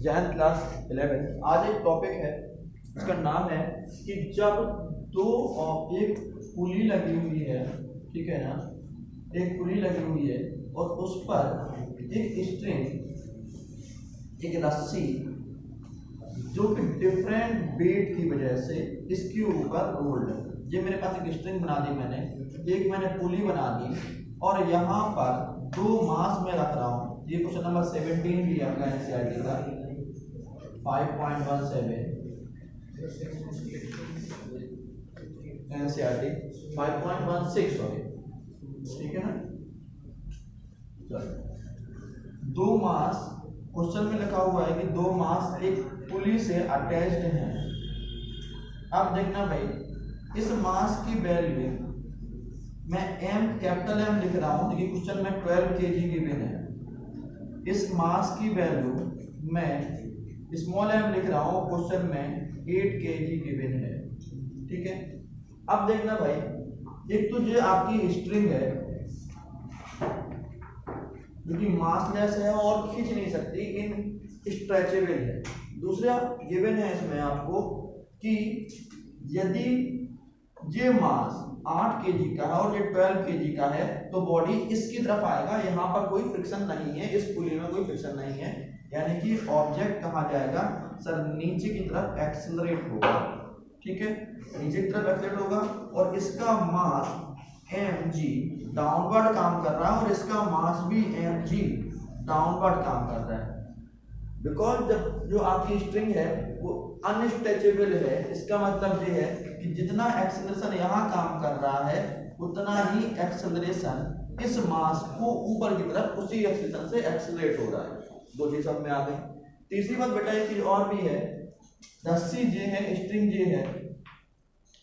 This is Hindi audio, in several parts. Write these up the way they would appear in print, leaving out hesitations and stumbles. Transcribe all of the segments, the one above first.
जैन क्लास 11। आज एक टॉपिक है, इसका नाम है कि जब एक पुली लगी हुई है, ठीक है ना, एक पुली लगी हुई है और उस पर एक स्ट्रिंग, एक रस्सी जो कि डिफरेंट वेट की वजह से इसके ऊपर रोल्ड है। ये मेरे पास एक स्ट्रिंग बना दी मैंने, एक मैंने पुली बना दी और यहाँ पर दो मास में रख रहा हूँ। ये क्वेश्चन नंबर 17 भी आपका एनसीईआरटी का 5.17 एनसीईआरटी 5.16 सॉरी, ठीक है ना। चलो, दो मास क्वेश्चन में लिखा हुआ है कि दो मास एक पुली से अटैच्ड हैं। अब देखना भाई, इस मास की वैल्यू मैं कैपिटल M लिख रहा हूं, देखिए क्वेश्चन में 12 kg गिवन है। इस मास की वैल्यू मैं स्मॉल m लिख रहा हूं, क्वेश्चन में 8 kg गिवन है, ठीक है। अब देखना भाई, एक तो जो आपकी स्ट्रिंग है जो कि मासलेस है और खींच नहीं सकती, इन स्ट्रेचेबल है। दूसरा गिवन है इसमें आपको कि यदि ये मास 8 kg का है और ये 12 kg का है तो बॉडी इसकी तरफ आएगा, यहाँ पर कोई फ्रिक्शन नहीं है, इस पुली में कोई फ्रिक्शन नहीं है, यानी कि ऑब्जेक्ट कहाँ जाएगा सर, नीचे की तरफ एक्सेलरेट होगा, ठीक है, नीचे की तरफ एक्सेलरेट होगा और इसका मास mg डाउनवर्ड काम कर रहा है और इसका मास भी mg डाउनवर्ड काम कर रहा है। बिकॉज जब जो आपकी स्ट्रिंग है वो अनस्ट्रेचेबल है, इसका मतलब ये है कि जितना एक्सेलरेशन यहाँ काम कर रहा है उतना ही एक्सेलरेशन इस मास को ऊपर की तरफ उसी एक्सेलरेशन से एक्सेलरेट हो रहा है। दो चीज सब में आ गई। तीसरी बात बेटा एक चीज और भी है, रस्सी जे है, स्ट्रिंग जे है,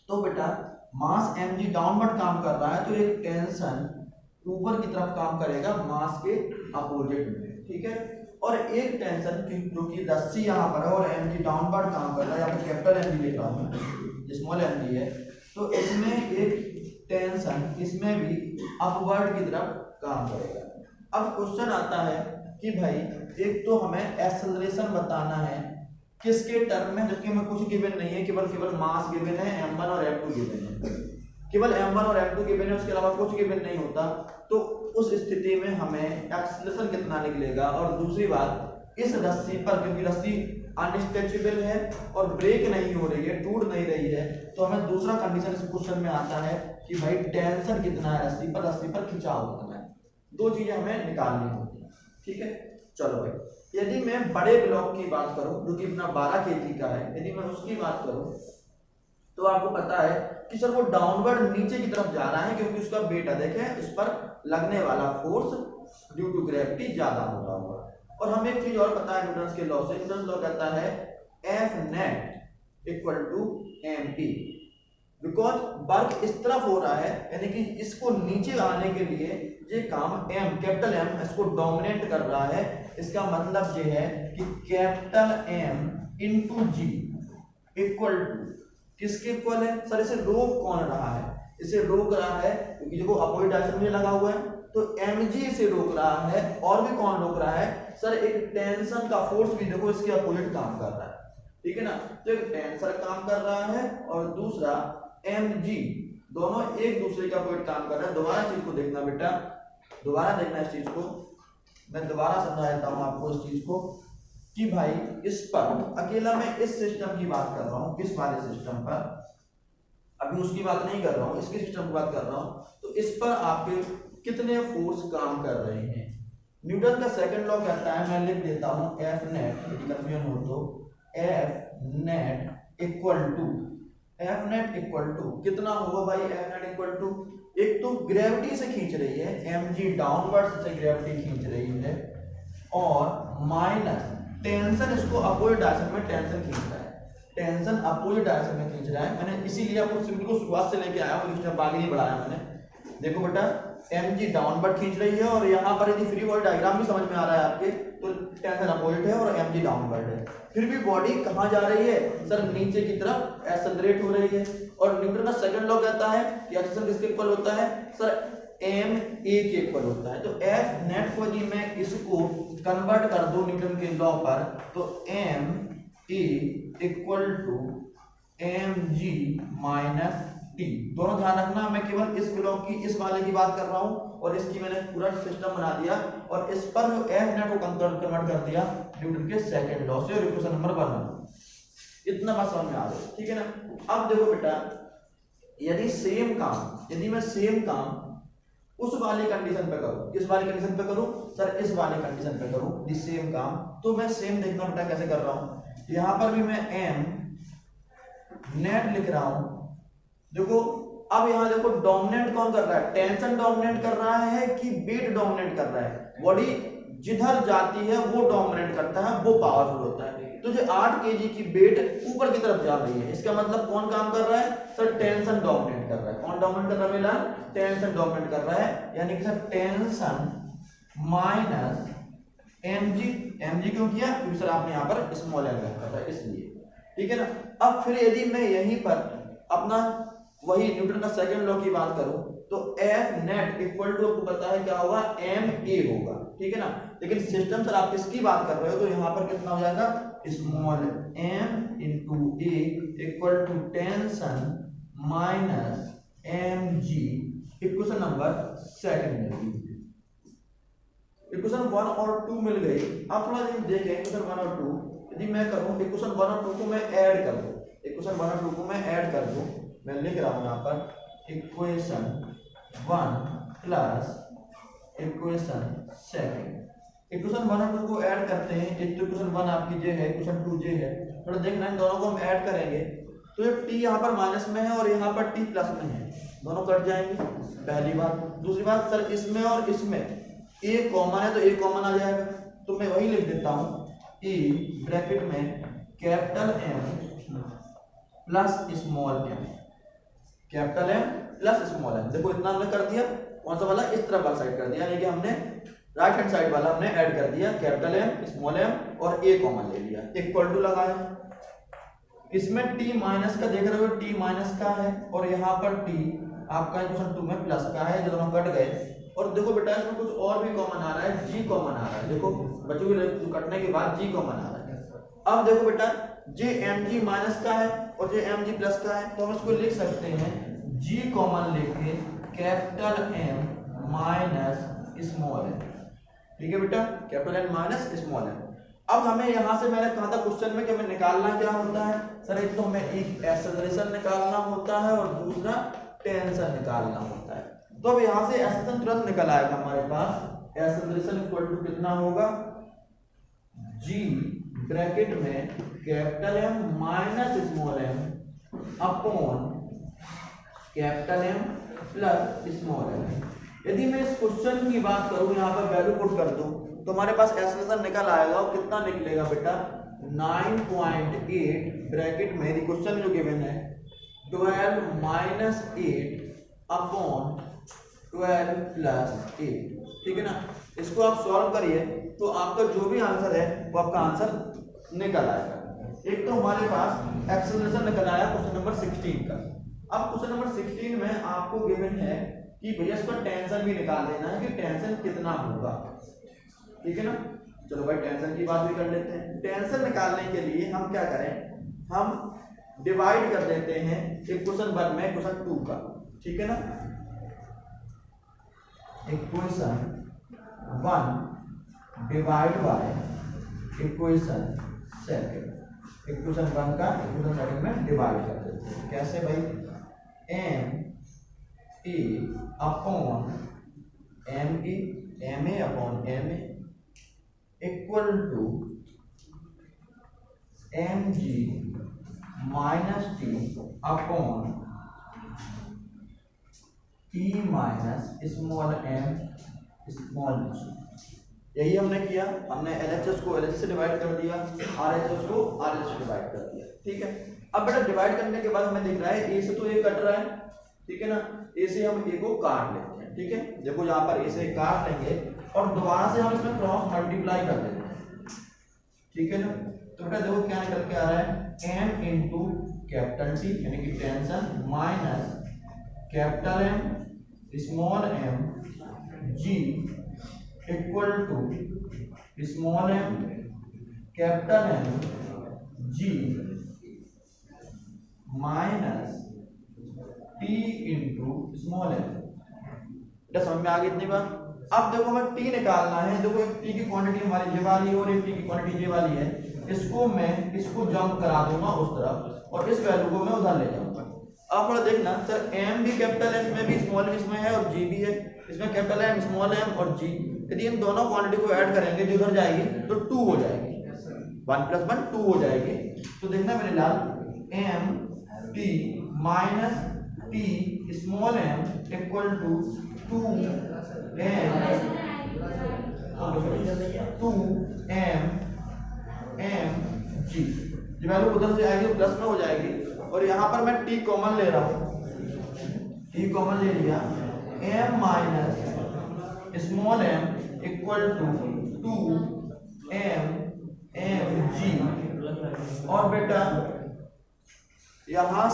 तो बेटा मास mg डाउनवर्ड काम कर रहा है तो एक टेंशन ऊपर की तरफ काम करेगा मास के अपोजिट में, ठीक है। और एक टेंशन जो कि रस्सी यहाँ पर है और mg डाउनवर्ड काम कर रहा है, यहाँ पर कैपिटल mg लिख रहा हूँ, स्मॉल mg है, तो इसमें एक टेंशन इसमें भी अपवर्ड की तरफ काम करेगा। अब क्वेश्चन आता है कि भाई एक तो हमें एक्सेलरेशन बताना है किसके टर्म में, जबकि हमें कुछ गिवन नहीं है, केवल मास गिवन है, m1 और m2 गिवन है, केवल m1 और m2 गिवन है, उसके अलावा कुछ गिवन नहीं होता। तो उस स्थिति में हमें एक्सेलरेशन कितना निकलेगा। और दूसरी बात, इस रस्सी पर, क्योंकि रस्सी अनस्ट्रेचेबल है और ब्रेक नहीं हो रही है, टूट नहीं रही है, तो हमें दूसरा कंडीशन इस क्वेश्चन में आता है कि भाई टेंशन कितना है रस्सी पर खिंचाव कितना है। दो चीजें हमें निकालनी होती है, ठीक है। चलो भाई, यदि मैं बड़े ब्लॉक की बात करूं जो कि अपना 12 kg का है, यदि मैं उसकी बात करूं तो आपको पता है कि सर वो डाउनवर्ड नीचे की तरफ जा रहा है क्योंकि उसका वेट अधिक है, उस पर लगने वाला फोर्स ड्यू टू ग्रेविटी ज्यादा होता होगा। और हमें एक चीज और पता है न्यूटन के लॉ से, न्यूटन लॉ कहता है F net equal to mp, because work इस तरफ हो रहा है, यानी कि इसको नीचे आने के लिए ये काम m, कैपिटल M इसको डोमिनेट कर रहा है। इसका मतलब ये है कि capital M into G equal to किसके इक्वल है सर, इसे रोक कौन रहा है, इसे रोक रहा है क्योंकि देखो अपोजिट डायरेक्शन में लगा हुआ है, तो mg इसे रोक रहा है। और भी कौन रोक रहा है सर, एक टेंशन का फोर्स भी देखो इसके अपोजिट काम कर रहा है, ठीक है ना। तो एक टेंसर काम कर रहा है और दूसरा mg, दोनों एक दूसरे के अपोजिट काम कर रहे हैं। दोबारा चीज को देखना बेटा, दोबारा देखना इस चीज को, मैं दोबारा समझा देता हूं आपको इस चीज को कि भाई इस पर अकेला मैं इस सिस्टम की बात कर रहा हूं, किस वाले सिस्टम पर, अभी उसकी बात नहीं कर रहा हूं, इसके सिस्टम की बात कर रहा हूं। तो इस पर आपके कितने फोर्स काम कर रहे हैं। न्यूटन का सेकंड लॉ कहता है, मैं लिख देता हूं F net, यदि कंफ्यूजन हो तो F net इक्वल टू कितना होगा भाई, F net इक्वल टू, एक तो ग्रेविटी से खींच रही है, mg डाउनवर्ड से ग्रेविटी खींच रही है, और माइनस टेंशन इसको अपोजिट डायरेक्शन में टेंशन खींच रहा है, टेंशन अपोजिट डायरेक्शन में खींच रहा है। मैंने इसीलिए आपको सिंपल को शुरुआत से लेके आया हूं, इसमें आगे नहीं बढ़ाया मैंने। देखो बेटा mg डाउनवर्ड खींच रही है और यहाँ पर यदि फ्री बॉडी डायग्राम भी समझ में आ रहा है आपके, तो टेंशन अपोजिट है और mg डाउनवर्ड है, फिर भी बॉडी कहाँ जा रही है सर, नीचे की तरफ एक्सेलरेट हो रही है। और न्यूटन का सेकंड लॉ कहता है कि एक्सेलरेशन किसके इक्वल होता है सर, एम ए के इक्वल होता है। तो एफ नेट को यदि मैं इसको कन्वर्ट कर दूं न्यूटन के लॉ पर, तो M A equal to M G minus T. दोनों ध्यान रखना, मैं केवल इस ब्लॉक की इस वाले की बात कर रहा हूं और इसकी मैंने पूरा सिस्टम बना दिया और इस पर जो एफ नेट को कन्वर्ट कर दिया न्यूटन के सेकंड लॉ से और इक्वेशन नंबर 1। इतना बात समझ में आ गया, ठीक है ना। अब देखो बेटा, यदि सेम काम, यदि मैं सेम काम उस वाली कंडीशन पे करूं, किस वाली कंडीशन पे करूं सर, इस वाली कंडीशन पे करूं दी सेम काम, तो मैं सेम देखना बेटा कैसे कर रहा हूं। यहां पर भी मैं एम नेट लिख रहा हूं। देखो अब यहां देखो डोमिनेट कौन कर रहा है, टेंशन डोमिनेट कर रहा है कि वेट डोमिनेट कर रहा है। बॉडी जिधर जाती है वो डोमिनेट करता है, वो पावरफुल होता है। तो जो 8 केजी की वेट ऊपर की तरफ जा रही है, इसका मतलब कौन काम कर रहा है सर, टेंशन डोमिनेट कर रहा है। कौन डोमिनेट कर रहा है बेटा, टेंशन डोमिनेट कर रहा है, यानी कि sir tension minus MG. MG क्यों किया, क्योंकि सर आपने यहाँ पर स्मॉल एम रखा था इसलिए, ठीक है ना। अब फिर यदि मैं यहीं पर अपना वही न्यूटन का सेकंड लॉ की बात करूं, तो एफ नेट इक्वल टू आपको पता है क्या होगा, एम ए होगा, ठीक है ना। लेकिन सिस्टम सर आप किसकी बात कर रहे हो, तो यहाँ पर कितना हो जाएगा, small m into a equal to tension minus m g. Equation number second मिल गई, इक्वेशन 1 और 2 मिल गई। अब थोड़ा देखें इक्वेशन 1 और 2, यदि मैं करूं इक्वेशन 1 और 2 को मैं ऐड कर दूं, इक्वेशन 1 और 2 को मैं ऐड कर दूं, मैं लिख रहा हूं यहाँ पर equation 1 plus equation second. Equation 1 और 2 को ऐड करते हैं, एक तो इक्वेशन 1 आपकी जे है, इक्वेशन 2 जे है। थोड़ा देखना इन दोनों को हम ऐड करेंगे तो ये t यहाँ पर माइनस में है और यहाँ पर t प्लस में है, दोनों कट जाएंगे, पहली बात। दूसरी बात सर, इसमें और इसमें a कॉमन है तो a कॉमन आ जाएगा, तो मैं वही लिख देता हूँ e ब्रैकेट में capital M plus small m, capital M plus small m। देखो इतना हमने कर दिया, कौन सा वाला, इस तरफ वाला साइड कर दिया, यानी कि हमने राइट हैंड साइड वाला हमने ऐड कर दिया, कैपिटल M स्मॉल m और a कॉमन ले लिया, इक्वल टू लगाया। इसमें t माइनस का देख रहे हो, t माइनस का है और यहाँ पर t आपका इक्वेशन 2 में प्लस का है, जो दोनों कट गए। और देखो बेटा इसमें कुछ और भी कॉमन आ रहा है, g कॉमन आ रहा है। देखो बच्चों के कटने के बाद g कॉमन आ रहा है। अब देखो बेटा j mg माइनस का है और j mg प्लस का है, तो हम इसको लिख सकते हैं g कॉमन लेके capital M minus small m, ठीक है बेटा, capital M minus small m। अब हमें यहाँ से मैंने कहा था क्वेश्चन में कि हमें निकालना क्या होता है सर, एक तो हमें एक एक्सेलरेशन निकालना होता है और दूसरा टेंशन निकालना होता है। तो अब यहाँ से एक्सेलरेशन तुरंत निकल आएगा हमारे पास, एक्सेलरेशन इक्वल टू कितना होगा, g ब्रैकेट में capital M minus small m upon capital M plus small m। यदि मैं इस क्वेश्चन की बात करूं, यहाँ पर वैल्यू पुट कर दूं, तो हमारे पास एक्सेलरेशन निकल आएगा और कितना निकलेगा बेटा, 9.8 ब्रैकेट में, यदि क्वेश्चन जो गिवन है 12 माइनस 8 अपॉन 12 प्लस 8, ठीक है ना। इसको आप सॉल्व करिए तो आपका जो भी आंसर है वो आपका आंसर निकल आएगा। एक तो हमारे पास एक्सेलरेशन निकल आया क्वेश्चन नंबर 16 का। अब क्वेश्चन नंबर 16 में आपको गिवन है कि भैया इसका टेंशन भी निकाल देना है कि टेंशन कितना होगा, ठीक है ना। चलो भाई टेंशन की बात भी कर लेते हैं। टेंशन निकालने के लिए हम क्या करें, हम डिवाइड कर देते हैं इक्वेशन 1 में इक्वेशन 2 का, ठीक है ना। Equation 1 divide by equation second, equation 1 का इक्वेशन सेकंड में डिवाइड कर देते हैं। कैसे भाई, m a upon m a upon m a equal to M G minus T upon T minus small m small g। यही हमने किया, हमने LHS को LHS से डिवाइड कर दिया, RHS को RHS से डिवाइड कर दिया, ठीक है। अब बेटा डिवाइड करने के बाद हमें दिख रहा है a से तो a कट रहा है, ठीक है ना, a से हम a को काट लेते हैं, ठीक है। देखो यहाँ पर a से काट लेंगे और दोबारा से हम इसमें क्रॉस मल्टीप्लाई कर देते हैं, ठीक है ना। तो बेटा देखो क्या निकल के आ रहा है, m इंटू कैपिटल T यानी कि tension minus capital M small M G equal to small M capital M G minus T into small M. समझ में आ गई इतनी बात। अब देखो हमें टी निकालना है। देखो एक टी की क्वांटिटी हमारी ये वाली है और एक टी की क्वांटिटी ये वाली है। इसको मैं इसको जंप करा दूंगा उस तरफ और इस वैल्यू को मैं उधर ले जाऊंगा। आप थोड़ा देखना सर, एम भी कैपिटल एम में भी स्मॉल एम इसमें है और जी भी है, इसमें कैपिटल एम स्मॉल एम और जी। यदि इन दोनों क्वांटिटी को ऐड करेंगे जो उधर जाएगी तो 2 हो जाएगी, 1 + 1 2 हो जाएगी। तो देखना मेरे लाल, m t minus t small M equal to 2 M g. ये वैल्यू उधर से आएगी तो प्लस में हो जाएगी और यहाँ पर मैं टी कॉमन ले रहा हूँ, टी कॉमन ले लिया। M minus small M equal to 2 M G. और बेटा यहाँ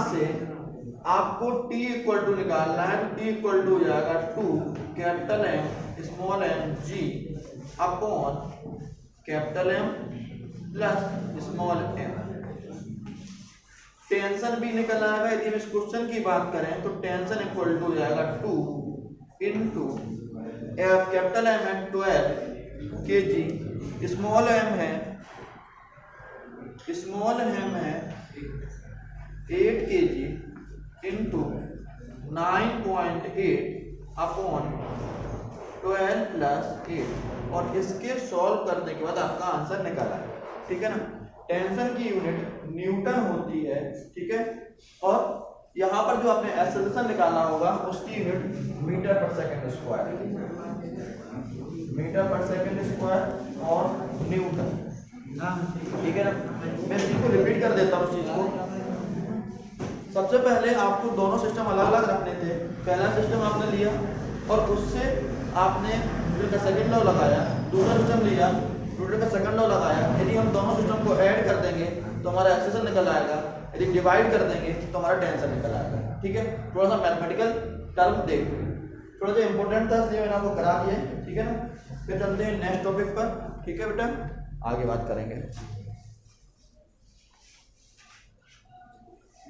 से आपको t इक्वल टू निकालना है। तो t इक्वल टू हो जाएगा 2 capital M small M G upon capital M plus small M. Tension भी निकलना है। यदि हम इस क्वेश्चन की बात करें तो टेंशन इक्वल टू हो जाएगा 2 इंटू कैपिटल एम है 12 kg, स्मॉल एम है 8 kg इंटू 9.8 अपॉन 12 + 8 और इसके सॉल्व करने के बाद आपका आंसर निकला है। ठीक है ना। टेंशन की यूनिट न्यूटन होती है, ठीक है। और यहाँ पर जो आपने एक्सेलरेशन निकालना होगा उसकी यूनिट मीटर पर सेकंड स्क्वायर और न्यूटन। ठीक है ना। मैं इसी को रिपीट कर देता हूँ चीज को। सबसे पहले आपको दोनों सिस्टम अलग अलग रखने थे। पहला सिस्टम आपने लिया और उससे आपने न्यूटन का सेकंड लॉ लगाया, दूसरा सिस्टम लिया न्यूटन का सेकंड लॉ लगाया। यदि हम दोनों सिस्टम को ऐड कर देंगे तो हमारा एक्सेलरेशन निकल आएगा, यदि डिवाइड कर देंगे तो हमारा टेंशन निकल आएगा। ठीक है। थोड़ा सा मैथमेटिकल टर्म देख, थोड़ा सा इंपॉर्टेंट था इसलिए मैंने आपको करा दिया। ठीक है ना। फिर चलते हैं नेक्स्ट टॉपिक पर। ठीक है बेटा, आगे बात करेंगे।